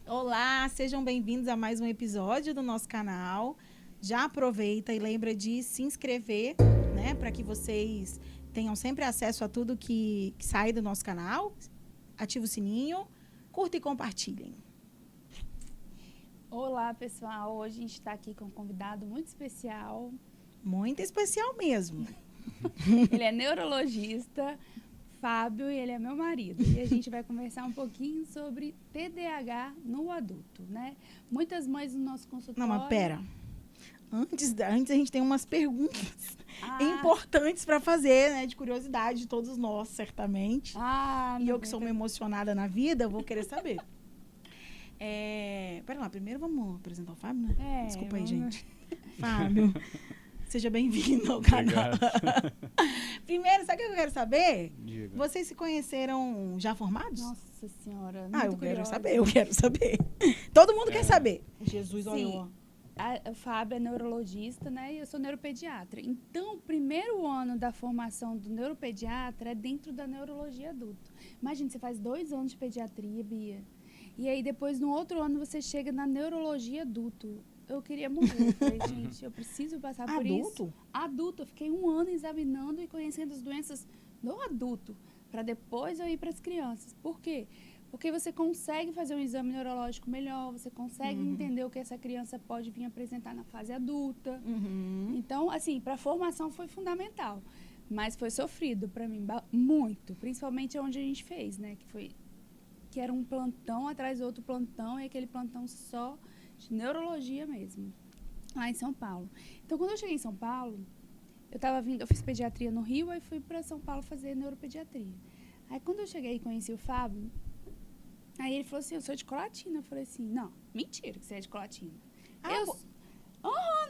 Olá, sejam bem-vindos a mais um episódio do nosso canal. Já aproveita e lembra de se inscrever, né, para que vocês tenham sempre acesso a tudo que sai do nosso canal. Ativa o sininho, curta e compartilhem. Olá, pessoal. Hoje a gente está aqui com um convidado muito especial. Muito especial mesmo. Ele é neurologista, Fábio, e ele é meu marido. E a gente vai conversar um pouquinho sobre TDAH no adulto, né? Muitas mães no nosso consultório... Não, mas pera. Antes a gente tem umas perguntas importantes para fazer, né? De curiosidade de todos nós, certamente. E eu que sou uma emocionada na vida, vou querer saber. Pera lá, primeiro vamos apresentar o Fábio, né? Desculpa aí, gente. Fábio, seja bem-vindo ao canal. Primeiro, sabe o que eu quero saber? Diga. Vocês se conheceram já formados? Nossa Senhora, eu quero saber. Todo mundo quer saber. Jesus, Sim. olhou. O Fábio é neurologista, né? E eu sou neuropediatra. Então, o primeiro ano da formação do neuropediatra é dentro da neurologia adulto. Imagina, você faz 2 anos de pediatria, Bia. E aí, depois, no outro ano, você chega na neurologia adulto. Eu queria morrer. Eu falei, gente, eu preciso passar por isso. Adulto? Eu fiquei 1 ano examinando e conhecendo as doenças do adulto, para depois eu ir para as crianças. Por quê? Porque você consegue fazer um exame neurológico melhor, você consegue entender o que essa criança pode vir apresentar na fase adulta. Então, assim, para a formação foi fundamental. Mas foi sofrido para mim, muito. Principalmente onde a gente fez, né? Que era um plantão atrás do outro plantão, e aquele plantão só de neurologia mesmo, lá em São Paulo. Então, quando eu cheguei em São Paulo, eu fiz pediatria no Rio, aí fui para São Paulo fazer neuropediatria. Aí, quando eu cheguei e conheci o Fábio, aí ele falou assim, eu sou de Colatina. Eu falei assim, não, mentira que você é de Colatina.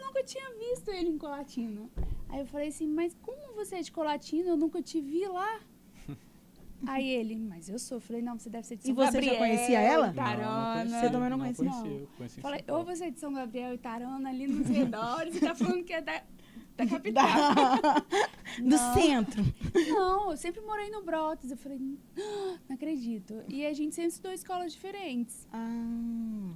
Nunca tinha visto ele em Colatina. Aí eu falei assim, mas como você é de Colatina? Eu nunca te vi lá. Aí ele, mas eu sou. Eu falei, não, você deve ser de São Gabriel. E você já conhecia ela? Tarana. Você também não conhecia? Não. Falei, ou você é de São Gabriel e Tarana, ali nos redores, e tá falando que é da capital. Do centro. Não, eu sempre morei no Brotas. Eu falei, não acredito. E a gente sempre estudou em escolas diferentes.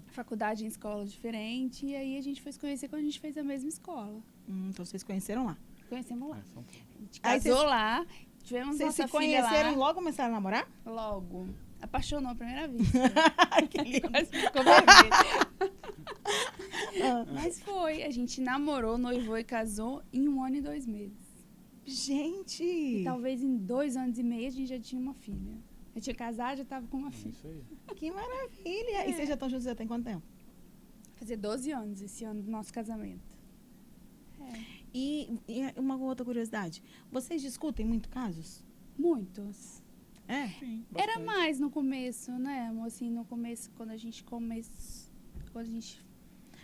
Faculdade em escolas diferentes. E aí a gente foi se conhecer quando a gente fez a mesma escola. Então vocês conheceram lá? Conhecemos lá. A gente Aí casou lá. Tivemos vocês nossa se conheceram lá. E logo começaram a namorar? Logo. Apaixonou à primeira vista. Que lindo. Quase ficou vermelha. Mas foi. A gente namorou, noivou e casou em 1 ano e 2 meses. Gente! E talvez em 2 anos e meio a gente já tinha uma filha. Eu tinha casado, já estava com uma filha. Isso aí. Que maravilha! E vocês já estão juntos já tem quanto tempo? Fazer 12 anos esse ano do nosso casamento. E uma outra curiosidade. Vocês discutem muito casos? Muitos. Sim, Era mais no começo, né, amor? Assim, no começo, quando a gente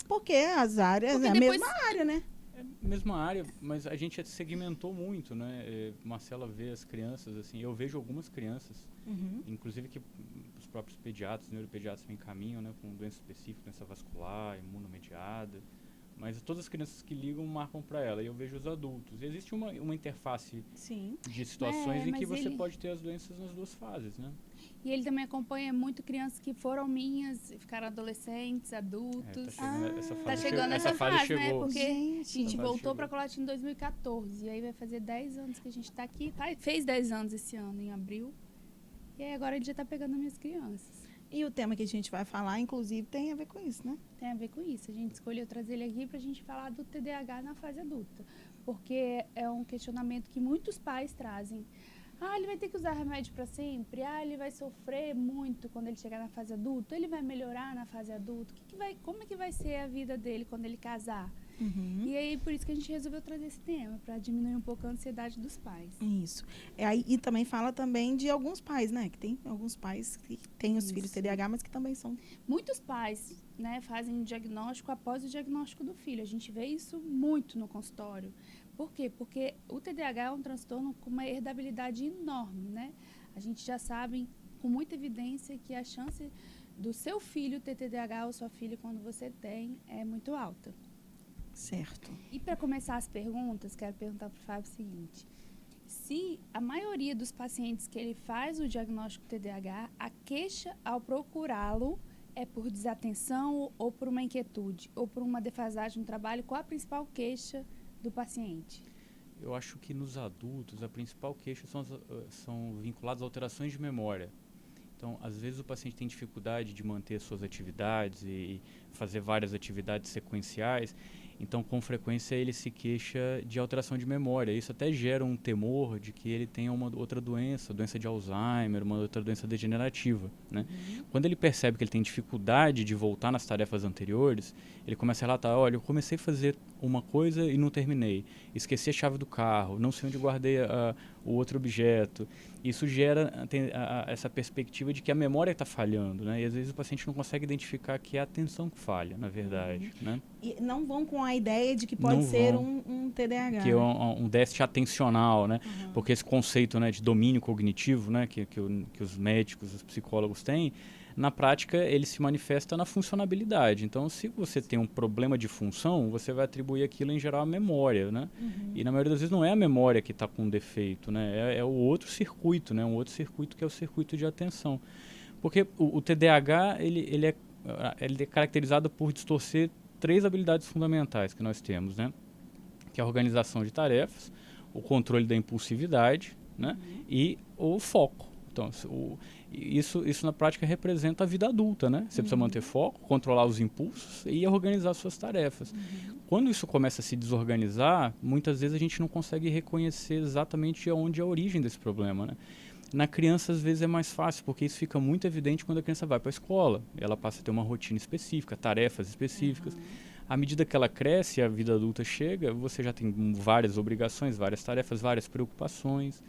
Porque as áreas, Porque é a depois... mesma área, né? É a mesma área, mas a gente segmentou muito, né? Marcela vê as crianças, assim, eu vejo algumas crianças, inclusive que os próprios pediatras, neuropediatras me encaminham, né, com doença específica, doença vascular, imunomediada, mas todas as crianças que ligam marcam para ela, e eu vejo os adultos. E existe uma interface de situações em que você pode ter as doenças nas 2 fases, né? E ele também acompanha muito crianças que foram minhas, ficaram adolescentes, adultos. Tá chegando essa fase, né? Porque Gente, a gente voltou para Colatina em 2014. E aí vai fazer 10 anos que a gente está aqui. Fez 10 anos esse ano, em abril. E aí agora ele já está pegando as minhas crianças. E o tema que a gente vai falar, inclusive, tem a ver com isso, né? Tem a ver com isso. A gente escolheu trazer ele aqui para a gente falar do TDAH na fase adulta. Porque é um questionamento que muitos pais trazem. Ele vai ter que usar remédio para sempre? Ele vai sofrer muito quando ele chegar na fase adulta? Ele vai melhorar na fase adulta? Como é que vai ser a vida dele quando ele casar? E aí, por isso que a gente resolveu trazer esse tema, para diminuir um pouco a ansiedade dos pais. Isso. E também fala também de alguns pais, né? Que tem alguns pais que têm os filhos TDAH, mas que também são... Muitos pais, né, fazem o diagnóstico após o diagnóstico do filho. A gente vê isso muito no consultório. Por quê? Porque o TDAH é um transtorno com uma herdabilidade enorme, né? A gente já sabe, com muita evidência, que a chance do seu filho ter TDAH ou sua filha, quando você tem, é muito alta. Certo. E para começar as perguntas, quero perguntar para o Fábio o seguinte. Se a maioria dos pacientes que ele faz o diagnóstico TDAH, a queixa ao procurá-lo É por desatenção ou por uma inquietude? Ou por uma defasagem no trabalho? Qual a principal queixa do paciente? Eu acho que nos adultos a principal queixa são vinculadas a alterações de memória. Então, às vezes o paciente tem dificuldade de manter suas atividades e fazer várias atividades sequenciais. Então, com frequência, ele se queixa de alteração de memória. Isso até gera um temor de que ele tenha uma outra doença de Alzheimer, uma outra doença degenerativa, né? Quando ele percebe que ele tem dificuldade de voltar nas tarefas anteriores, ele começa a relatar, olha, eu comecei a fazer uma coisa e não terminei. Esqueci a chave do carro, não sei onde guardei o outro objeto. Isso gera essa perspectiva de que a memória está falhando, né? E às vezes o paciente não consegue identificar que é a atenção que falha, na verdade, né? E não vão com a ideia de que pode ser um TDAH. Que é um déficit atencional, né? Porque esse conceito, né, de domínio cognitivo, né, que os médicos, os psicólogos têm, na prática ele se manifesta na funcionabilidade. Então, se você tem um problema de função, você vai atribuir aquilo em geral à memória, né? E na maioria das vezes não é a memória que está com defeito, né? É o outro circuito, né? Um outro circuito que é o circuito de atenção. Porque o TDAH, ele é caracterizado por distorcer 3 habilidades fundamentais que nós temos, né? Que é a organização de tarefas, o controle da impulsividade, né? E o foco. Então, isso na prática representa a vida adulta, né? Você precisa manter foco, controlar os impulsos e organizar suas tarefas. Quando isso começa a se desorganizar, muitas vezes a gente não consegue reconhecer exatamente onde é a origem desse problema, né? Na criança, às vezes, é mais fácil, porque isso fica muito evidente quando a criança vai para a escola. Ela passa a ter uma rotina específica, tarefas específicas. À medida que ela cresce e a vida adulta chega, você já tem várias obrigações, várias tarefas, várias preocupações.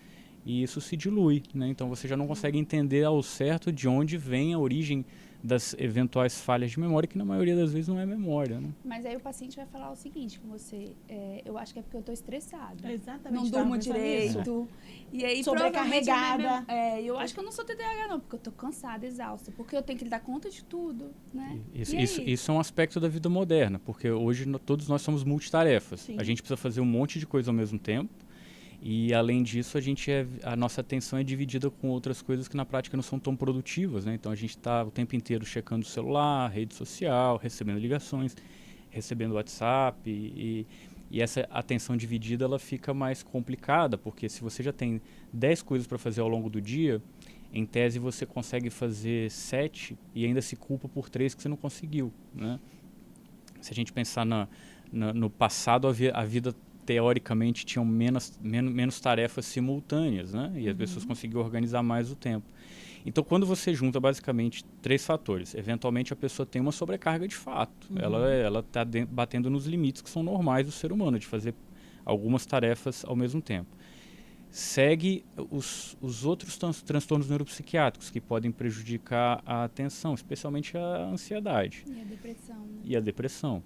E isso se dilui, né? Então você já não consegue entender ao certo de onde vem a origem das eventuais falhas de memória, que na maioria das vezes não é memória, né? Mas aí o paciente vai falar o seguinte com você, eu acho que é porque eu estou estressado. Exatamente. Não durmo direito. E aí, sobrecarregada. Eu acho que eu não sou TDAH não, porque eu estou cansada, exausta, porque eu tenho que dar conta de tudo, né? Isso é um aspecto da vida moderna, porque hoje todos nós somos multitarefas. Sim. A gente precisa fazer um monte de coisa ao mesmo tempo. E, além disso, a nossa atenção é dividida com outras coisas que, na prática, não são tão produtivas, né? Então, a gente está o tempo inteiro checando o celular, rede social, recebendo ligações, recebendo WhatsApp. E essa atenção dividida, ela fica mais complicada, porque se você já tem 10 coisas para fazer ao longo do dia, em tese, você consegue fazer 7 e ainda se culpa por 3 que você não conseguiu, né? Se a gente pensar no passado, a vida teoricamente tinham menos tarefas simultâneas, né? E as pessoas conseguiam organizar mais o tempo. Então, quando você junta basicamente 3 fatores, eventualmente a pessoa tem uma sobrecarga de fato. Ela está batendo nos limites que são normais do ser humano, de fazer algumas tarefas ao mesmo tempo. Segue os outros transtornos neuropsiquiátricos que podem prejudicar a atenção, especialmente a ansiedade. E a depressão. Né? E a depressão.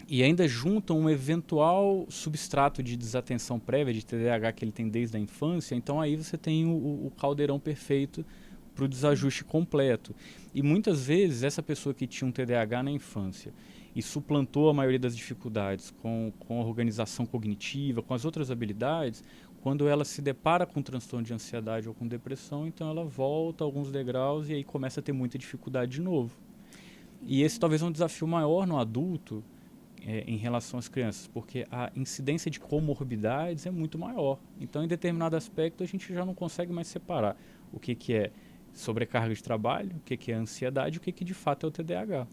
E ainda juntam um eventual substrato de desatenção prévia, de TDAH que ele tem desde a infância. Então aí você tem o caldeirão perfeito para o desajuste completo. E muitas vezes essa pessoa que tinha um TDAH na infância e suplantou a maioria das dificuldades com a organização cognitiva, com as outras habilidades, quando ela se depara com um transtorno de ansiedade ou com depressão, então ela volta alguns degraus e aí começa a ter muita dificuldade de novo. E esse talvez é um desafio maior no adulto, em relação às crianças, porque a incidência de comorbidades é muito maior. Então, em determinado aspecto, a gente já não consegue mais separar o que é sobrecarga de trabalho, o que é ansiedade, o que de fato é o TDAH.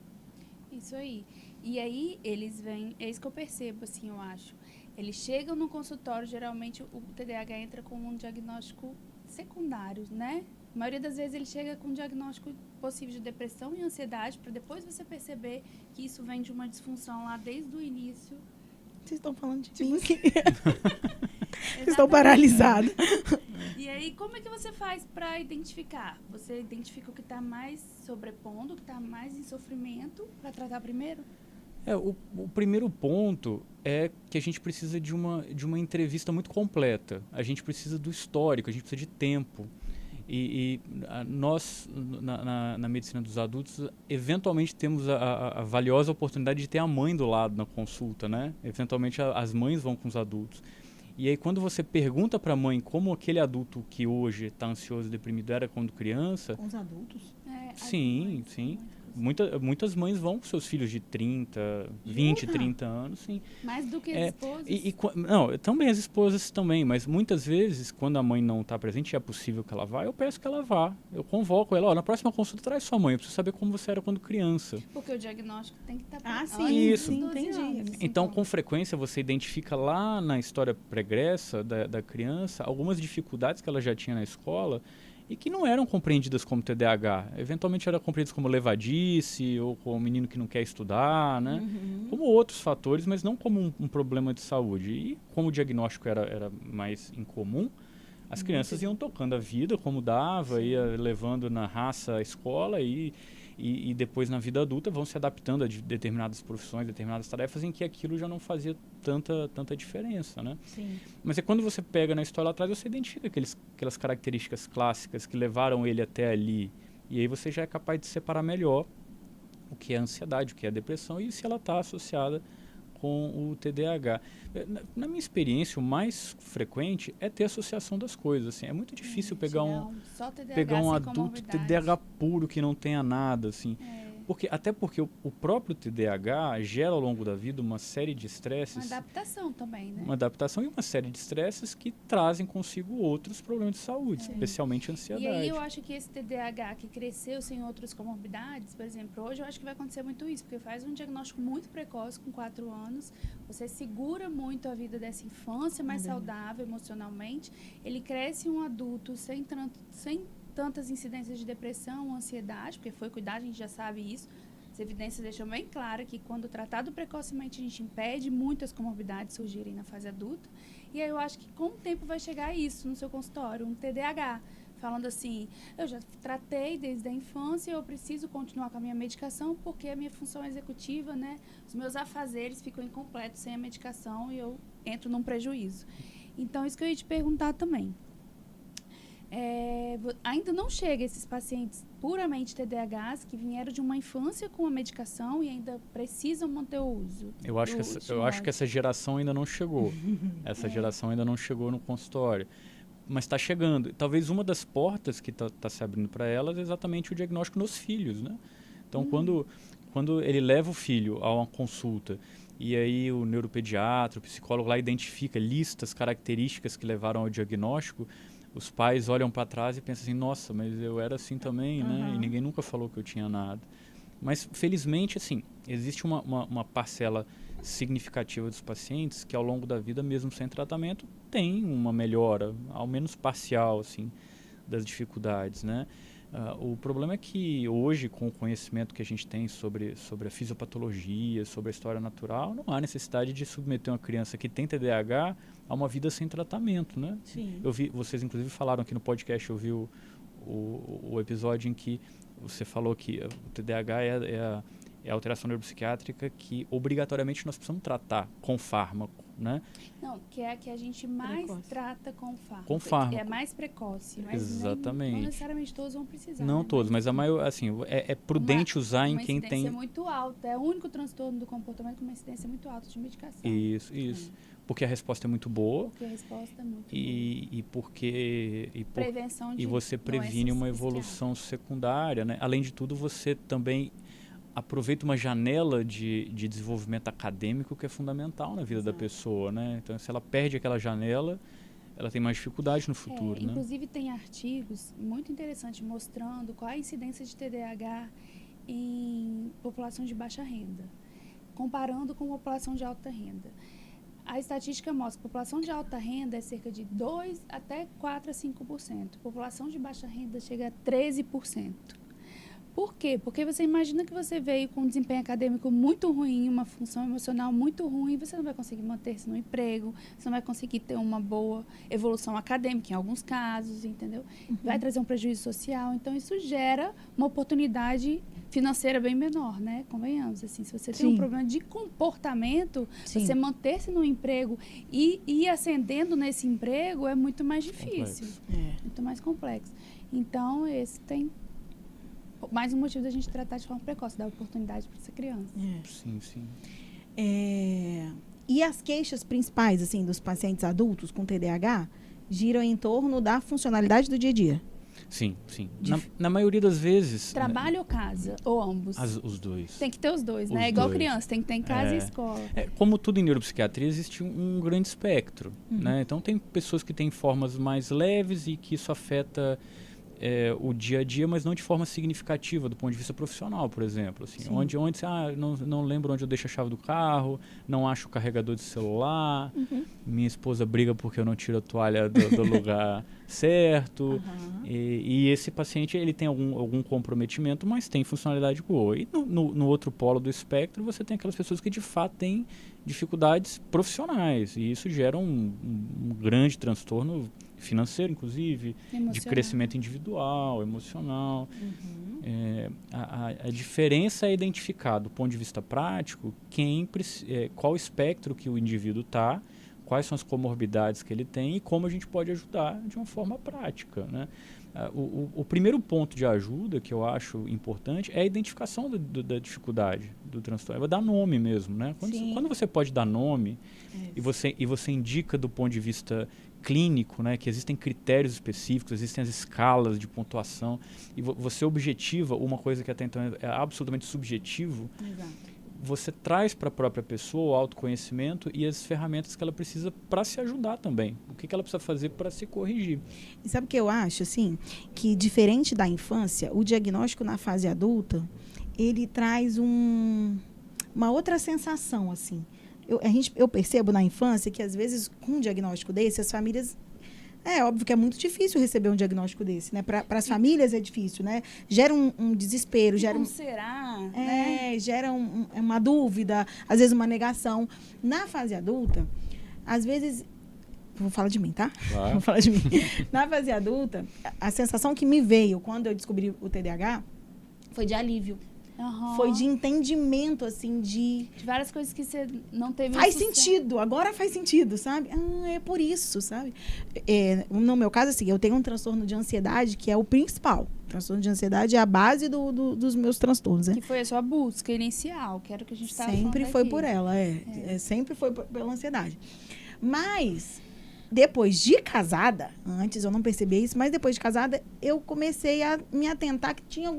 Isso aí. E aí, eles vêm, é isso que eu percebo, assim, eu acho. Eles chegam no consultório, geralmente o TDAH entra com um diagnóstico secundário, né? A maioria das vezes ele chega com um diagnóstico possível de depressão e ansiedade, para depois você perceber que isso vem de uma disfunção lá desde o início. Vocês estão falando de mim? Vocês estão paralisados. E aí, como é que você faz para identificar? Você identifica o que está mais sobrepondo, o que está mais em sofrimento, para tratar primeiro? O primeiro ponto é que a gente precisa de uma entrevista muito completa. A gente precisa do histórico, a gente precisa de tempo. E nós, na medicina dos adultos, eventualmente temos a valiosa oportunidade de ter a mãe do lado na consulta, né? Eventualmente as mães vão com os adultos. E aí quando você pergunta para a mãe como aquele adulto que hoje está ansioso e deprimido era quando criança... Com os adultos? Sim. Muitas mães vão com seus filhos de 30, 20, 30 anos, sim. Mais do que as esposas? Não, também as esposas também, mas muitas vezes, quando a mãe não está presente e é possível que ela vá, eu peço que ela vá. Eu convoco ela, na próxima consulta traz sua mãe, eu preciso saber como você era quando criança. Porque o diagnóstico tem que estar Isso. Entendi. Então, com frequência, você identifica lá na história pregressa da criança algumas dificuldades que ela já tinha na escola e que não eram compreendidas como TDAH. Eventualmente eram compreendidas como levadice ou como um menino que não quer estudar, né? Como outros fatores, mas não como um problema de saúde. E como o diagnóstico era mais incomum, as crianças iam tocando a vida como dava, ia levando na raça a escola e depois na vida adulta vão se adaptando a determinadas profissões, determinadas tarefas em que aquilo já não fazia tanta diferença, né? Sim. Mas é quando você pega na história lá atrás, você identifica aquelas características clássicas que levaram ele até ali. E aí você já é capaz de separar melhor o que é a ansiedade, o que é a depressão e se ela está associada com o TDAH. Na minha experiência, o mais frequente é ter associação das coisas. Assim. É muito difícil pegar um adulto TDAH puro que não tenha nada. Assim. Até porque o próprio TDAH gera ao longo da vida uma série de estresses. Uma adaptação também, né? Uma adaptação e uma série de estresses que trazem consigo outros problemas de saúde, especialmente a ansiedade. E aí eu acho que esse TDAH que cresceu sem outras comorbidades, por exemplo, hoje eu acho que vai acontecer muito isso, porque faz um diagnóstico muito precoce, com 4 anos, você segura muito a vida dessa infância mais saudável emocionalmente, ele cresce um adulto sem tantas incidências de depressão, ansiedade, porque foi cuidar, a gente já sabe isso. As evidências deixam bem claro que quando tratado precocemente a gente impede muitas comorbidades surgirem na fase adulta. E aí eu acho que com o tempo vai chegar isso no seu consultório, um TDAH, falando assim, eu já tratei desde a infância, eu preciso continuar com a minha medicação porque a minha função executiva, né, os meus afazeres ficam incompletos sem a medicação e eu entro num prejuízo. Então, isso que eu ia te perguntar também. Ainda não chega esses pacientes puramente TDAHs que vieram de uma infância com a medicação e ainda precisam manter o uso. Eu acho que essa geração ainda não chegou. Essa geração ainda não chegou no consultório. Mas está chegando. Talvez uma das portas que está se abrindo para elas é exatamente o diagnóstico nos filhos, né? Então, quando ele leva o filho a uma consulta e aí o neuropediatra, o psicólogo lá identifica, lista as características que levaram ao diagnóstico, os pais olham para trás e pensam assim, nossa, mas eu era assim também, né? E ninguém nunca falou que eu tinha nada. Mas, felizmente, assim, existe uma parcela significativa dos pacientes que, ao longo da vida, mesmo sem tratamento, tem uma melhora, ao menos parcial, assim, das dificuldades, né? O problema é que, hoje, com o conhecimento que a gente tem sobre a fisiopatologia, sobre a história natural, não há necessidade de submeter uma criança que tem TDAH a uma vida sem tratamento, né? Sim. Vocês, inclusive, falaram aqui no podcast, eu vi o episódio em que você falou que o TDAH é a alteração neuropsiquiátrica que, obrigatoriamente, nós precisamos tratar com fármaco, né? Não, que é a que a gente mais trata com fármaco. Com fármaco. É mais precoce, mas exatamente. Não necessariamente todos vão precisar. Não né? todos, mas a maioria, assim, é prudente usar em quem tem... Uma incidência muito alta. É o único transtorno do comportamento com uma incidência muito alta de medicação. Isso. Porque a resposta é muito boa. Porque a resposta é muito boa. E você previne uma evolução secundária, né? Além de tudo, você também aproveita uma janela de desenvolvimento acadêmico que é fundamental na vida da pessoa, né? Então, se ela perde aquela janela, ela tem mais dificuldade no futuro, né? Inclusive, tem artigos muito interessantes mostrando qual a incidência de TDAH em população de baixa renda, comparando com a população de alta renda. A estatística mostra que a população de alta renda é cerca de 2 até 4 a 5%. A população de baixa renda chega a 13%. Por quê? Porque você imagina que você veio com um desempenho acadêmico muito ruim, uma função emocional muito ruim, você não vai conseguir manter-se no emprego, você não vai conseguir ter uma boa evolução acadêmica, em alguns casos, entendeu? Vai trazer um prejuízo social. Então, isso gera uma oportunidade financeira bem menor, né? Convenhamos, assim, se você tem um problema de comportamento, você manter-se no emprego e ir ascendendo nesse emprego é muito mais difícil. Muito mais complexo. Então, esse tem mais um motivo da gente tratar de forma precoce, dar oportunidade para essa criança. Sim. E as queixas principais, assim, dos pacientes adultos com TDAH giram em torno da funcionalidade do dia a dia? Sim. Na maioria das vezes... Trabalho ou casa? Ou ambos? Os dois. Tem que ter os dois, né? Igual criança, tem que ter em casa e escola. Como tudo em neuropsiquiatria, existe um grande espectro, né? Então, tem pessoas que têm formas mais leves e que isso afeta o dia a dia, mas não de forma significativa do ponto de vista profissional, por exemplo. Assim, onde não lembro onde eu deixo a chave do carro, não acho o carregador de celular, minha esposa briga porque eu não tiro a toalha do lugar certo, e esse paciente ele tem algum comprometimento, mas tem funcionalidade boa. E no outro polo do espectro, você tem aquelas pessoas que de fato têm dificuldades profissionais, e isso gera um grande transtorno financeiro, inclusive, de crescimento individual, emocional. A diferença é identificar, do ponto de vista prático, qual espectro que o indivíduo está, quais são as comorbidades que ele tem e como a gente pode ajudar de uma forma prática, né? O primeiro ponto de ajuda que eu acho importante é a identificação da dificuldade do transtorno. É dar nome mesmo, né? Quando você pode dar nome e você indica do ponto de vista clínico, né, que existem critérios específicos, existem as escalas de pontuação, e você objetiva uma coisa que até então é absolutamente subjetivo, você traz para a própria pessoa o autoconhecimento e as ferramentas que ela precisa para se ajudar também. O que ela precisa fazer para se corrigir. E sabe o que eu acho, assim? Que diferente da infância, o diagnóstico na fase adulta, ele traz uma outra sensação, assim. Eu percebo na infância que, às vezes, com um diagnóstico desse, as famílias... É óbvio que é muito difícil receber um diagnóstico desse, né? Para as famílias é difícil, né? Gera um desespero, gera Como será? Gera uma dúvida, às vezes uma negação. Na fase adulta, às vezes... Vou falar de mim, tá? Claro. Vou falar de mim. Na fase adulta, a sensação que me veio quando eu descobri o TDAH foi de alívio. Foi de entendimento, assim, de várias coisas que você não teve... Faz sentido, agora faz sentido, sabe? É por isso, sabe? No meu caso, assim, eu tenho um transtorno de ansiedade que é o principal. O transtorno de ansiedade é a base dos meus transtornos, né? Que foi a sua busca inicial, que era o que a gente estava falando Sempre foi aqui. por ela, sempre foi pela ansiedade. Mas, depois de casada, antes eu não percebia isso, mas depois de casada, eu comecei a me atentar que tinha...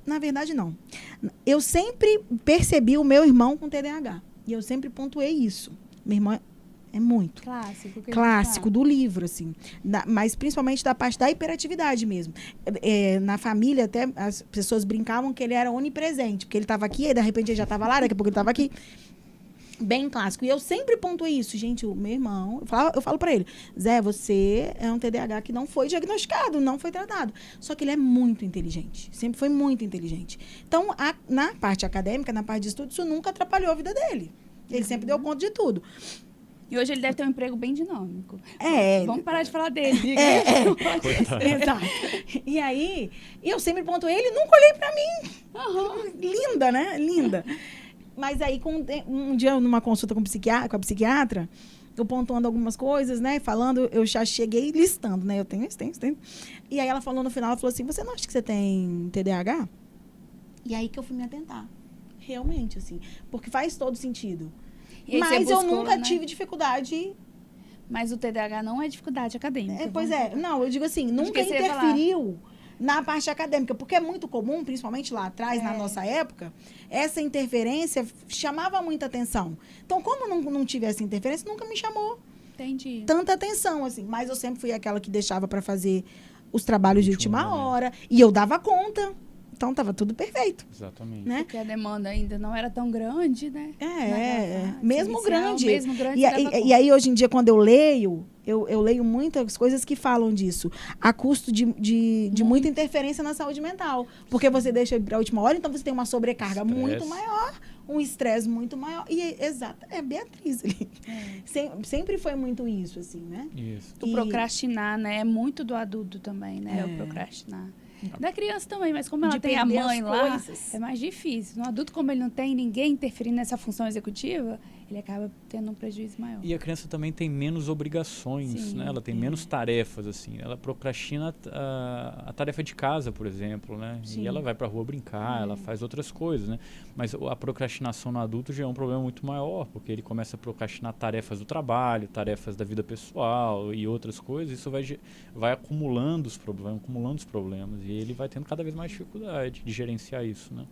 Na verdade, não. Eu sempre percebi o meu irmão com TDAH. E eu sempre pontuei isso. Meu irmão é muito clássico do livro, assim. Mas principalmente da parte da hiperatividade mesmo. Na família, até as pessoas brincavam que ele era onipresente. Porque ele estava aqui, e de repente ele já estava lá, daqui a pouco ele estava aqui. Bem clássico. E eu sempre pontuei isso. Gente, o meu irmão... Eu falo pra ele, Zé, você é um TDAH que não foi diagnosticado, não foi tratado. Só que ele é muito inteligente. Sempre foi muito inteligente. Então, na parte acadêmica, na parte de estudo, isso nunca atrapalhou a vida dele. Ele sempre deu conta de tudo. E hoje ele deve ter um emprego bem dinâmico. Vamos parar de falar dele. Exato. E aí, eu sempre pontuei, ele nunca olhei pra mim. Linda, né? Linda. Mas aí, um dia, numa consulta com a psiquiatra, eu pontuando algumas coisas, né? Falando, eu já cheguei listando, né? Eu tenho isso. E aí, ela falou no final, ela falou assim, você não acha que você tem TDAH? E aí que eu fui me atentar. Realmente, assim. Porque faz todo sentido. Mas eu nunca tive dificuldade... Mas o TDAH não é dificuldade acadêmica. Não, eu digo assim, nunca interferiu na parte acadêmica, porque é muito comum, principalmente lá atrás, na nossa época, essa interferência chamava muita atenção. Então, como não tive essa interferência, nunca me chamou tanta atenção, assim. Mas eu sempre fui aquela que deixava para fazer os trabalhos de última hora, e eu dava conta. Então, estava tudo perfeito. Exatamente. Né? Porque a demanda ainda não era tão grande, né? Mesmo grande. E aí, hoje em dia, quando eu leio muitas coisas que falam disso. A custo de muita interferência na saúde mental. Porque você deixa para a última hora, então você tem uma sobrecarga muito maior, um estresse muito maior. E, é Beatriz ali. Sempre foi muito isso, assim, né? Isso. O procrastinar, né? É muito do adulto também, né? O procrastinar. Da criança também, mas como ela tem a mãe lá, é mais difícil. No adulto, como ele não tem ninguém interferindo nessa função executiva, ele acaba tendo um prejuízo maior. E a criança também tem menos obrigações, Sim, né? Ela tem menos tarefas, assim. Ela procrastina a tarefa de casa, por exemplo, né? Sim. E ela vai pra rua brincar, ela faz outras coisas, né? Mas a procrastinação no adulto já é um problema muito maior, porque ele começa a procrastinar tarefas do trabalho, tarefas da vida pessoal e outras coisas. Isso vai acumulando os problemas e ele vai tendo cada vez mais dificuldade de gerenciar isso, né?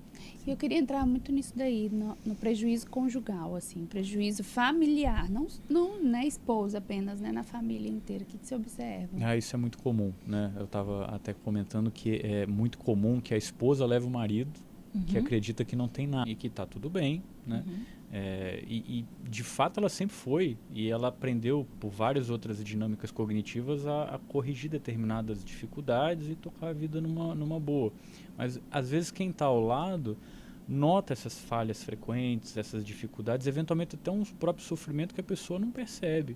E eu queria entrar muito nisso daí, no prejuízo conjugal, assim, prejuízo familiar, não né, esposa apenas, né, na família inteira. O que você observa? Isso é muito comum, né? Eu estava até comentando que é muito comum que a esposa leve o marido que acredita que não tem nada e que está tudo bem, né? E de fato ela sempre foi, e ela aprendeu por várias outras dinâmicas cognitivas a corrigir determinadas dificuldades e tocar a vida numa boa. Mas às vezes quem está ao lado nota essas falhas frequentes, essas dificuldades, eventualmente até um próprio sofrimento que a pessoa não percebe.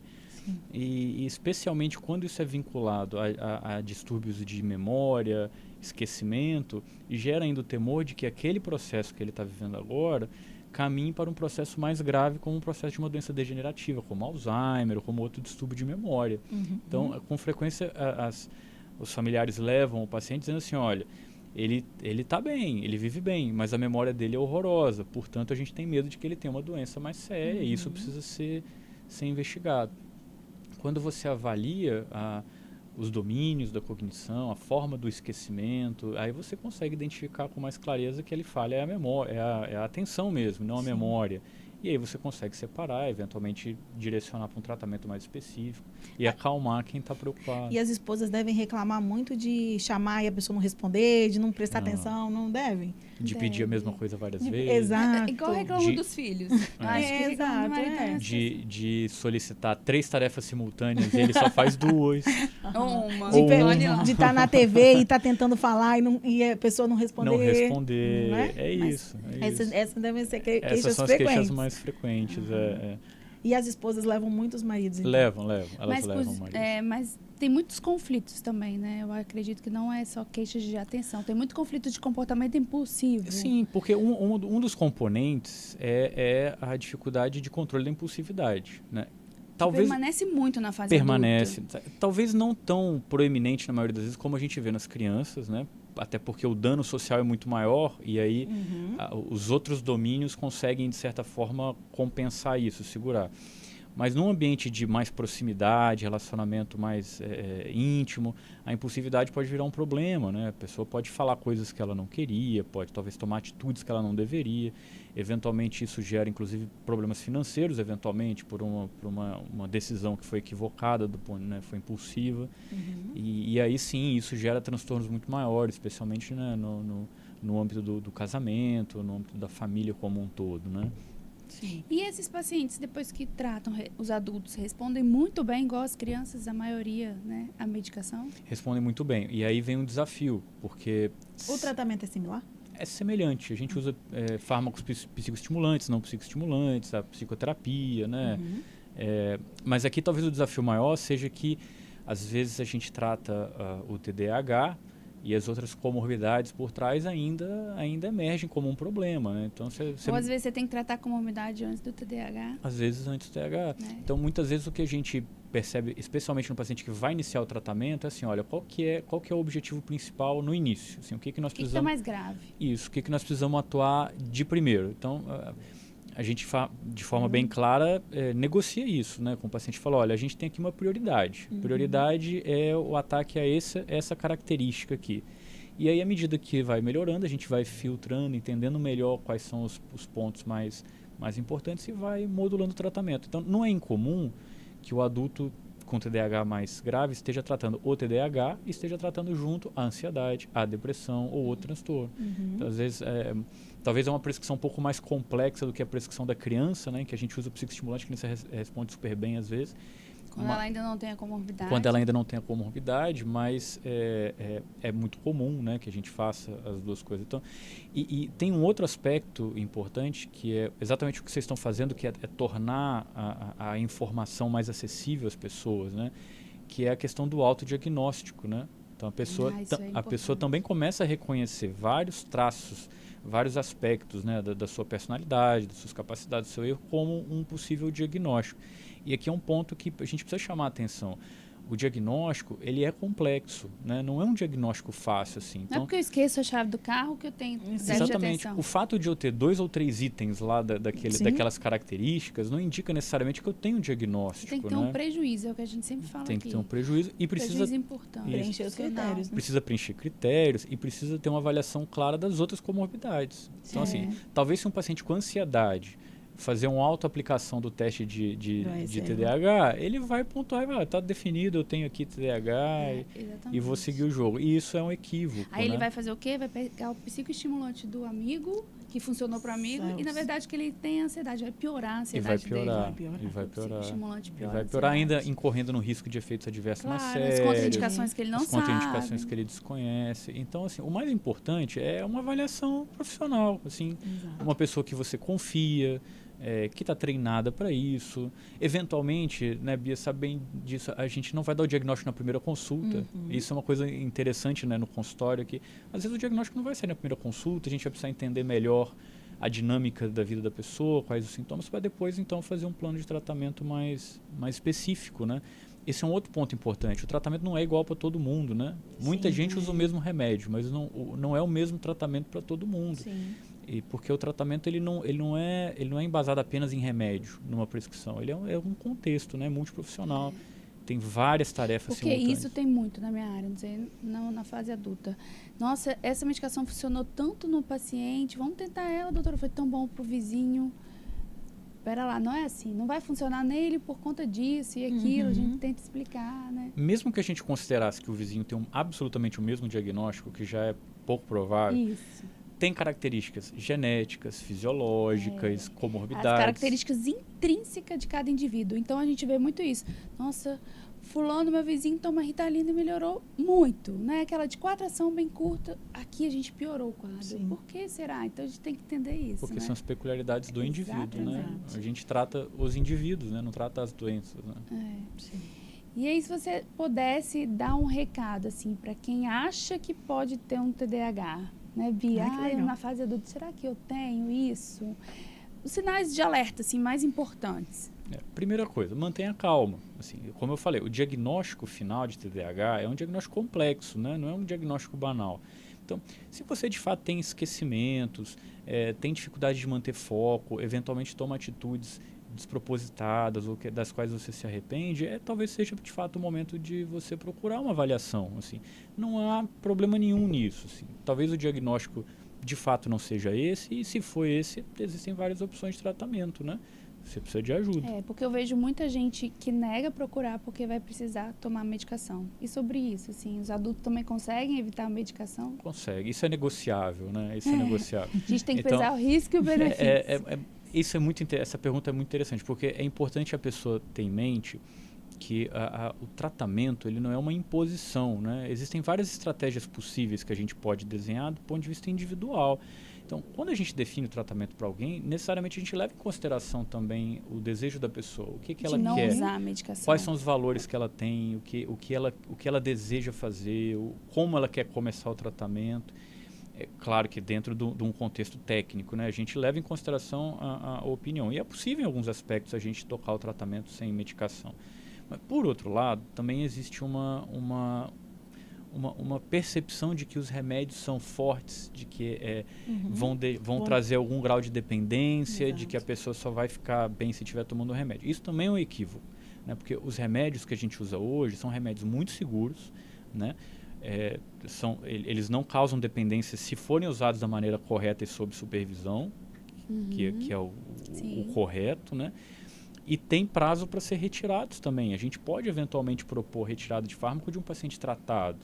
E especialmente quando isso é vinculado a distúrbios de memória, esquecimento, gera ainda o temor de que aquele processo que ele está vivendo agora caminhe para um processo mais grave, como um processo de uma doença degenerativa, como Alzheimer ou como outro distúrbio de memória. Então, com frequência, os familiares levam o paciente dizendo assim, olha, ele está bem, ele vive bem, mas a memória dele é horrorosa, portanto a gente tem medo de que ele tenha uma doença mais séria e isso precisa ser investigado. Quando você avalia os domínios da cognição, a forma do esquecimento, aí você consegue identificar com mais clareza que ele falha é a memória, é a atenção mesmo, não a memória. E aí você consegue separar, eventualmente direcionar para um tratamento mais específico e acalmar quem está preocupado. E as esposas devem reclamar muito de chamar e a pessoa não responder, de não prestar atenção, não devem? De pedir a mesma coisa várias vezes. Exato. Igual reclamo dos filhos. Acho que reclamo do marido também. De solicitar 3 tarefas simultâneas e ele só faz 2. Uma. De estar na TV e estar tentando falar e a pessoa não responder. Não responder. Não é? Isso. Essas devem ser queixas Essas são as frequentes. queixas mais frequentes. E as esposas levam muitos maridos? Então. Levam. Elas levam maridos. Mas tem muitos conflitos também, né? Eu acredito que não é só queixas de atenção. Tem muito conflito de comportamento impulsivo. Sim, porque um dos componentes é a dificuldade de controle da impulsividade, né? Talvez permanece muito na fase permanece, adulta. talvez não tão proeminente na maioria das vezes como a gente vê nas crianças, né? Até porque o dano social é muito maior e aí os outros domínios conseguem, de certa forma, compensar isso, segurar. Mas num ambiente de mais proximidade, relacionamento mais íntimo, a impulsividade pode virar um problema, né? A pessoa pode falar coisas que ela não queria, pode talvez tomar atitudes que ela não deveria. Eventualmente isso gera, inclusive, problemas financeiros, eventualmente, por uma decisão que foi equivocada, né? Foi impulsiva. E aí sim, isso gera transtornos muito maiores, especialmente, né, no âmbito do casamento, no âmbito da família como um todo, né? Sim. E esses pacientes, depois que tratam os adultos, respondem muito bem, igual as crianças, a maioria, né, à medicação? Respondem muito bem. E aí vem um desafio, porque... O tratamento é similar? É semelhante. A gente usa fármacos psicoestimulantes, não psicoestimulantes, a psicoterapia, né? Mas aqui talvez o desafio maior seja que, às vezes, a gente trata o TDAH e as outras comorbidades por trás ainda emergem como um problema, né? Então, ou às vezes você tem que tratar a comorbidade antes do TDAH. Às vezes antes do TDAH. Então, muitas vezes o que a gente percebe, especialmente no paciente que vai iniciar o tratamento, é assim, olha, qual que é o objetivo principal no início? Assim, o que nós precisamos... O que está mais grave? Isso, o que nós precisamos atuar de primeiro. Então, a gente, de forma bem clara, negocia isso, né? Com o paciente, fala, olha, a gente tem aqui uma prioridade. Prioridade é o ataque a essa característica aqui. E aí, à medida que vai melhorando, a gente vai filtrando, entendendo melhor quais são os pontos mais importantes e vai modulando o tratamento. Então, não é incomum que o adulto com TDAH mais grave esteja tratando o TDAH e esteja tratando junto a ansiedade, a depressão ou outro transtorno. Então, às vezes, talvez é uma prescrição um pouco mais complexa do que a prescrição da criança, né, que a gente usa o psicoestimulante, que a criança responde super bem às vezes. Quando ela ainda não tem a comorbidade. Quando ela ainda não tem a comorbidade, mas é muito comum, né, que a gente faça as duas coisas. Então, e tem um outro aspecto importante, que é exatamente o que vocês estão fazendo, que é tornar a informação mais acessível às pessoas, né, que é a questão do autodiagnóstico, né? Então, a pessoa também começa a reconhecer vários traços, vários aspectos, né, da sua personalidade, das suas capacidades, do seu erro, como um possível diagnóstico. E aqui é um ponto que a gente precisa chamar a atenção. O diagnóstico, ele é complexo, né? Não é um diagnóstico fácil, assim. Não Então, é porque eu esqueço a chave do carro que eu tenho déficit de exatamente. atenção. O fato de eu ter 2 ou 3 itens lá Sim. daquelas características não indica necessariamente que eu tenho um diagnóstico, Tem que ter né? um prejuízo, é o que a gente sempre fala Tem aqui. que ter um prejuízo e precisa Prejuízo importante. Preencher os critérios, né? precisa preencher critérios e precisa ter uma avaliação clara das outras comorbidades. Então, Sim. assim, talvez se um paciente com ansiedade fazer uma autoaplicação do teste de TDAH, ele vai pontuar e vai, tá definido, eu tenho aqui TDAH e vou seguir o jogo. E isso é um equívoco, Aí né? ele vai fazer o quê? Vai pegar o psicoestimulante do amigo, que funcionou para o amigo, e na verdade que ele tem ansiedade, vai piorar a ansiedade dele. E vai piorar. Estimulante E piora vai a piorar ainda ansiedade. incorrendo no risco de efeitos adversos mais Claro, sérios. as contraindicações que ele não as sabe. contraindicações que ele desconhece. Então, assim, o mais importante é uma avaliação profissional, assim, uma pessoa que você confia, que está treinada para isso. Eventualmente, né, Bia, sabe bem disso, a gente não vai dar o diagnóstico na primeira consulta. Isso é uma coisa interessante, né, no consultório, que às vezes o diagnóstico não vai ser na primeira consulta, a gente vai precisar entender melhor a dinâmica da vida da pessoa, quais os sintomas, para depois, então, fazer um plano de tratamento mais específico, né? Esse é um outro ponto importante. O tratamento não é igual para todo mundo, né? Muita gente usa o mesmo remédio, mas não é o mesmo tratamento para todo mundo. Sim. E porque o tratamento ele não é embasado apenas em remédio, numa prescrição. Ele é um contexto, né, multiprofissional. Tem várias tarefas Porque simultâneas. isso tem muito na minha área, não na fase adulta. Nossa, essa medicação funcionou tanto no paciente, vamos tentar ela, doutora, foi tão bom pro vizinho. Pera lá, não é assim, não vai funcionar nele por conta disso e aquilo, a gente tenta explicar, né? Mesmo que a gente considerasse que o vizinho tem absolutamente o mesmo diagnóstico, que já é pouco provável, Isso. tem características genéticas, fisiológicas, comorbidades. As características intrínsecas de cada indivíduo. Então, a gente vê muito isso. Nossa, fulano, meu vizinho, toma Ritalina e melhorou muito, né? Aquela de 4 ação bem curta. Aqui a gente piorou o quadro. Sim. Por que será? Então, a gente tem que entender isso, Porque né? são as peculiaridades do indivíduo, né? Exatamente. A gente trata os indivíduos, né? Não trata as doenças, né? Sim. E aí, se você pudesse dar um recado, assim, para quem acha que pode ter um TDAH, né, Bia? legal. Na fase adulta, será que eu tenho isso? Os sinais de alerta, assim, mais importantes. Primeira coisa, mantenha calma. Assim, como eu falei, o diagnóstico final de TDAH é um diagnóstico complexo, né? Não é um diagnóstico banal. Então, se você de fato tem esquecimentos, tem dificuldade de manter foco, eventualmente toma atitudes despropositadas ou das quais você se arrepende, talvez seja de fato o momento de você procurar uma avaliação. Assim. Não há problema nenhum nisso. Assim. Talvez o diagnóstico de fato não seja esse, e se for esse, existem várias opções de tratamento, né? Você precisa de ajuda. Porque eu vejo muita gente que nega procurar porque vai precisar tomar medicação. E sobre isso, assim, os adultos também conseguem evitar a medicação? Consegue. Isso é negociável, né? Isso é negociável. A gente tem que Então, pesar o risco e o benefício. Essa pergunta é muito interessante, porque é importante a pessoa ter em mente que o tratamento ele não é uma imposição, né? Existem várias estratégias possíveis que a gente pode desenhar do ponto de vista individual. Então, quando a gente define o tratamento para alguém, necessariamente a gente leva em consideração também o desejo da pessoa, o que ela não quer, usar a medicação. quais são os valores que ela tem, o que ela deseja fazer, como ela quer começar o tratamento. É claro que dentro de um contexto técnico, né, a gente leva em consideração a opinião. E é possível em alguns aspectos a gente tocar o tratamento sem medicação. Mas, por outro lado, também existe uma percepção de que os remédios são fortes, de que vão trazer algum grau de dependência, de que a pessoa só vai ficar bem se estiver tomando o remédio. Isso também é um equívoco, né? Porque os remédios que a gente usa hoje são remédios muito seguros, né? Eles não causam dependência se forem usados da maneira correta e sob supervisão, que é o correto, né? E tem prazo para ser retirados também. A gente pode eventualmente propor retirada de fármaco de um paciente tratado.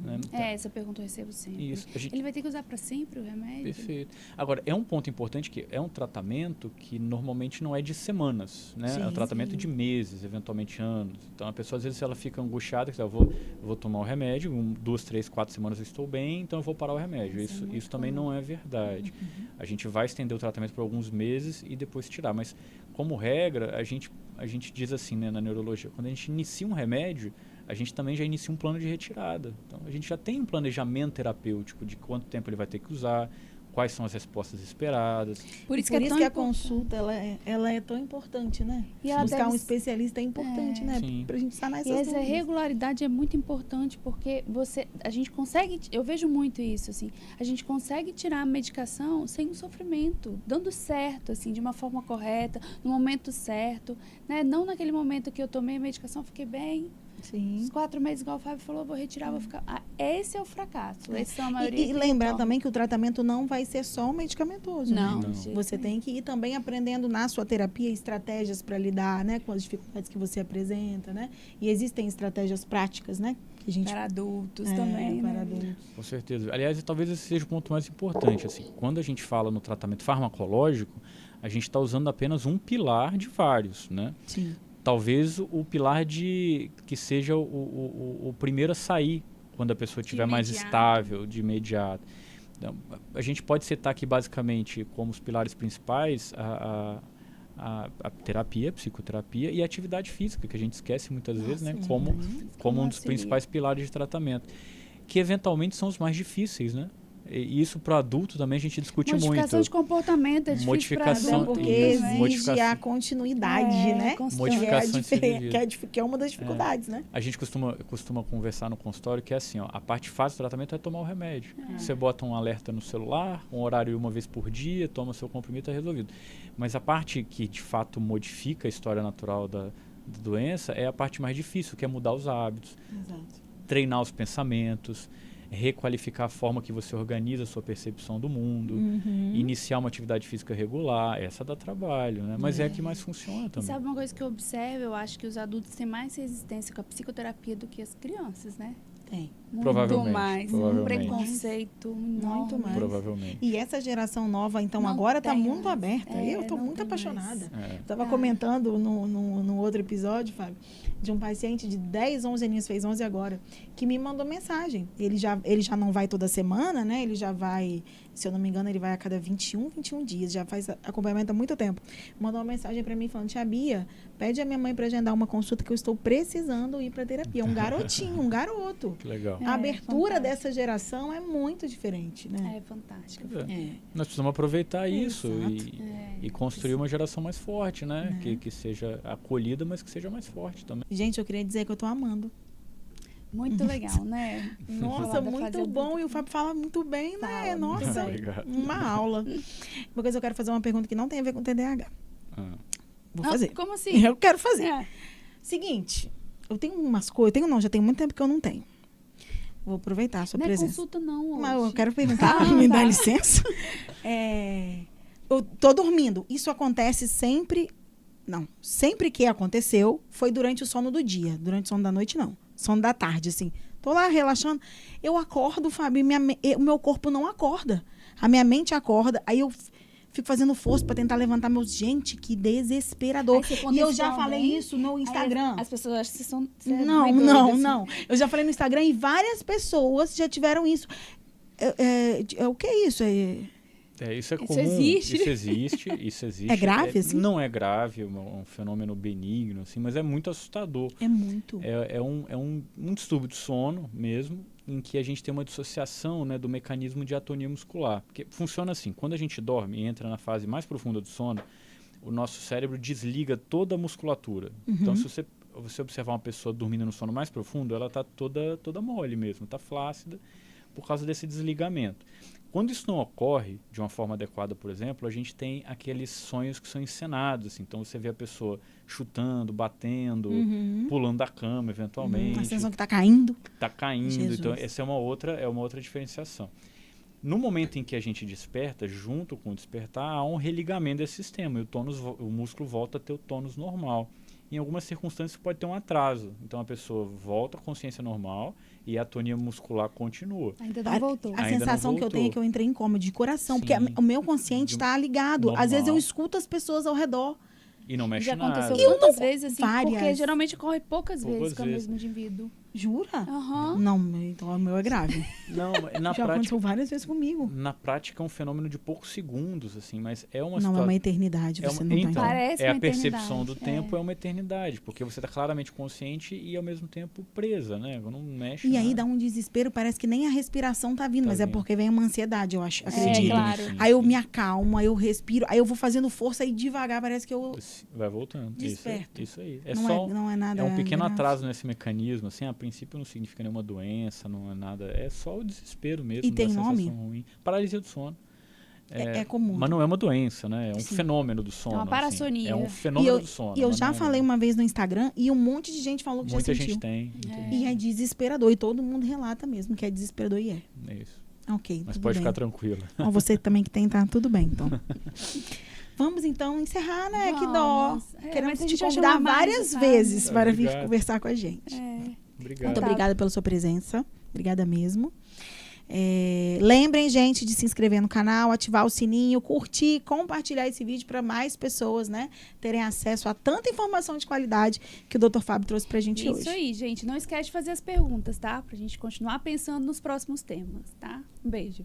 Né? Então, essa pergunta eu recebo sempre. Isso, Ele vai ter que usar para sempre o remédio? Perfeito. Agora, é um ponto importante que é um tratamento que normalmente não é de semanas, né? É um tratamento de meses, eventualmente anos. Então, a pessoa, às vezes, ela fica angustiada, que eu vou tomar o remédio, 2, 3, 4 semanas eu estou bem, então eu vou parar o remédio. Isso também não é verdade. A gente vai estender o tratamento por alguns meses e depois tirar. Mas, como regra, a gente diz assim, né, na neurologia, quando a gente inicia um remédio, a gente também já inicia um plano de retirada. Então, a gente já tem um planejamento terapêutico de quanto tempo ele vai ter que usar, quais são as respostas esperadas. Por isso Por que isso é tão que a importante. consulta ela é tão importante, né? E ela Buscar deve um especialista é importante, né? Sim. Pra gente sanar E essas essa dúvidas. regularidade é muito importante porque a gente consegue, eu vejo muito isso, assim, a gente consegue tirar a medicação sem um sofrimento, dando certo, assim, de uma forma correta, no momento certo, né? Não naquele momento que eu tomei a medicação, fiquei bem, Sim. os 4 meses, igual o Fábio falou, vou retirar, vou ficar... esse é o fracasso, esses são a maioria E que lembrar retornam. também que o tratamento não vai ser só o medicamentoso, né? Não, Não. de jeito Você nenhum. tem que ir também aprendendo na sua terapia estratégias para lidar, né, com as dificuldades que você apresenta, né? E existem estratégias práticas, né? Que a gente Para adultos é, também, para né? adultos. Com certeza. Aliás, talvez esse seja o ponto mais importante. Assim, quando a gente fala no tratamento farmacológico, a gente está usando apenas um pilar de vários, né? Sim. Talvez o pilar que seja o primeiro a sair quando a pessoa estiver mais imediato. estável, de imediato. Então, a gente pode citar aqui basicamente como os pilares principais a terapia, a psicoterapia e a atividade física, que a gente esquece muitas vezes, né? sim. Como um dos auxilia. principais pilares de tratamento. Que eventualmente são os mais difíceis, né? E isso para adulto também a gente discute Modificação muito. de comportamento é difícil para Modificação, adulto Porque isso, também. exige modificação. a continuidade, É, né? constante. Modificação de Que é uma das dificuldades, né? A gente costuma conversar no consultório que é assim, ó, a parte fácil do tratamento é tomar o remédio. Você bota um alerta no celular, um horário uma vez por dia, toma seu comprimido, está resolvido. Mas a parte que de fato modifica a história natural da doença é a parte mais difícil, que é mudar os hábitos, Exato. treinar os pensamentos, requalificar a forma que você organiza a sua percepção do mundo, iniciar uma atividade física regular, essa dá trabalho, né? Mas é a que mais funciona E também. sabe uma coisa que eu observo? Eu acho que os adultos têm mais resistência com a psicoterapia do que as crianças, né? Tem. Muito Provavelmente, mais. Um provavelmente. preconceito Muito enorme. mais. Provavelmente. E essa geração nova, então, Não agora está tem muito mais. aberta. É, Eu estou não muito tem mais. apaixonada. É. Estava Ah. comentando no outro episódio, Fábio, de um paciente de 10, 11 aninhos, fez 11 agora, que me mandou mensagem. Ele já não vai toda semana, né? Ele já vai, se eu não me engano, ele vai a cada 21 dias. Já faz acompanhamento há muito tempo. Mandou uma mensagem para mim falando, tia Bia, pede a minha mãe para agendar uma consulta que eu estou precisando ir para terapia. Um garotinho, um garoto. Que legal. É, A abertura fantástico. dessa geração é muito diferente, né? É fantástico. É. Nós precisamos aproveitar isso Exato. e construir uma geração mais forte, né? Que seja acolhida, mas que seja mais forte também. Gente, eu queria dizer que eu tô amando. Muito legal, né? Nossa, Falar da muito fase bom. adulta. E o Fábio fala muito bem, né? Fala muito Nossa, bem. Obrigado. uma aula. Uma coisa, eu quero fazer uma pergunta que não tem a ver com TDAH. Ah, Vou Ah, fazer. como assim? Eu quero fazer. É. Seguinte, eu tenho umas coisas, já tem muito tempo que eu não tenho. Vou aproveitar a sua Não é presença. consulta não hoje. Mas eu quero perguntar, Ah, me dá tá. licença. Eu tô dormindo. Isso acontece sempre... Não, sempre que aconteceu foi durante o sono do dia. Durante o sono da noite, não. Sono da tarde, assim. Tô lá relaxando. Eu acordo, Fábio, e o meu corpo não acorda. A minha mente acorda. Aí eu fico fazendo força pra tentar levantar meus... Gente, que desesperador. Aí você conta E eu isso já pra falei alguém? isso no Aí Instagram. as pessoas acham que você é Não, muito doida, não, assim. não. Eu já falei no Instagram e várias pessoas já tiveram isso. O que é isso? isso é Isso comum. existe? Isso existe. É grave, assim? Não é grave, é um fenômeno benigno, assim, mas é muito assustador. É muito. É um distúrbio de sono mesmo, em que a gente tem uma dissociação, né, do mecanismo de atonia muscular. Porque funciona assim, quando a gente dorme e entra na fase mais profunda do sono, o nosso cérebro desliga toda a musculatura. Então, se você observar uma pessoa dormindo no sono mais profundo, ela está toda mole mesmo, está flácida por causa desse desligamento. Quando isso não ocorre de uma forma adequada, por exemplo, a gente tem aqueles sonhos que são encenados. Assim. Então, você vê a pessoa chutando, batendo, pulando da cama, eventualmente. A sensação que tá caindo. Está caindo. Jesus. Então, essa é uma outra diferenciação. No momento em que a gente desperta, junto com o despertar, há um religamento desse sistema. E o músculo volta a ter o tônus normal. Em algumas circunstâncias pode ter um atraso. Então, a pessoa volta à consciência normal e a atonia muscular continua. Ainda não voltou. A Ainda não sensação que eu tenho é voltou. que eu entrei em coma de coração, Sim. porque o meu consciente está ligado. Normal. Às vezes eu escuto as pessoas ao redor. E não mexe Já nada. aconteceu Eu tantas não- vezes, assim, várias. porque geralmente ocorre poucas Poucas vezes com o vezes. mesmo indivíduo. Jura? Aham. Não, então o meu é grave. Não, na Já prática, aconteceu várias vezes comigo. na prática é um fenômeno de poucos segundos, assim, mas é uma Não, é situação... uma eternidade, você não tá então, entendendo. Parece é uma a percepção do eternidade, tempo, é uma eternidade, porque você está claramente consciente e ao mesmo tempo presa, né? Não mexe. E aí nada. dá um desespero, parece que nem a respiração tá vindo, Tá mas é vindo. porque vem uma ansiedade, eu acho, É, acredito. claro. Aí eu me acalmo, aí eu respiro, aí eu vou fazendo força e devagar parece que eu... Vai voltando. Desperto. Isso aí. É não, só não é nada é um pequeno grave. atraso nesse mecanismo, assim, a princípio não significa nenhuma doença, não é nada, é só o desespero mesmo. E tem da nome? sensação ruim. Paralisia do sono. É comum. Mas não é uma doença, né? É um Sim. fenômeno do sono. uma assim. parassonia. É um fenômeno do sono. E eu mas já não é falei uma vez no Instagram e um monte de gente falou que Muita já sentiu. gente tem. Muita É. gente E é desesperador. E todo mundo relata mesmo que é desesperador e é. É isso. Ok, Mas tudo pode bem. ficar tranquilo. Ó, você também que tem, tá tudo bem, então. Vamos então encerrar, né? Que dó. Vamos. Queremos mas a te gente vai convidar chamar mais, várias sabe? vezes para vir Obrigado. conversar com a gente. Obrigado. Muito Tá. obrigada pela sua presença. Obrigada mesmo. Lembrem, gente, de se inscrever no canal, ativar o sininho, curtir, compartilhar esse vídeo para mais pessoas, né, terem acesso a tanta informação de qualidade que o Dr. Fábio trouxe pra gente hoje. Isso aí, gente. Não esquece de fazer as perguntas, tá? Pra gente continuar pensando nos próximos temas, tá? Um beijo.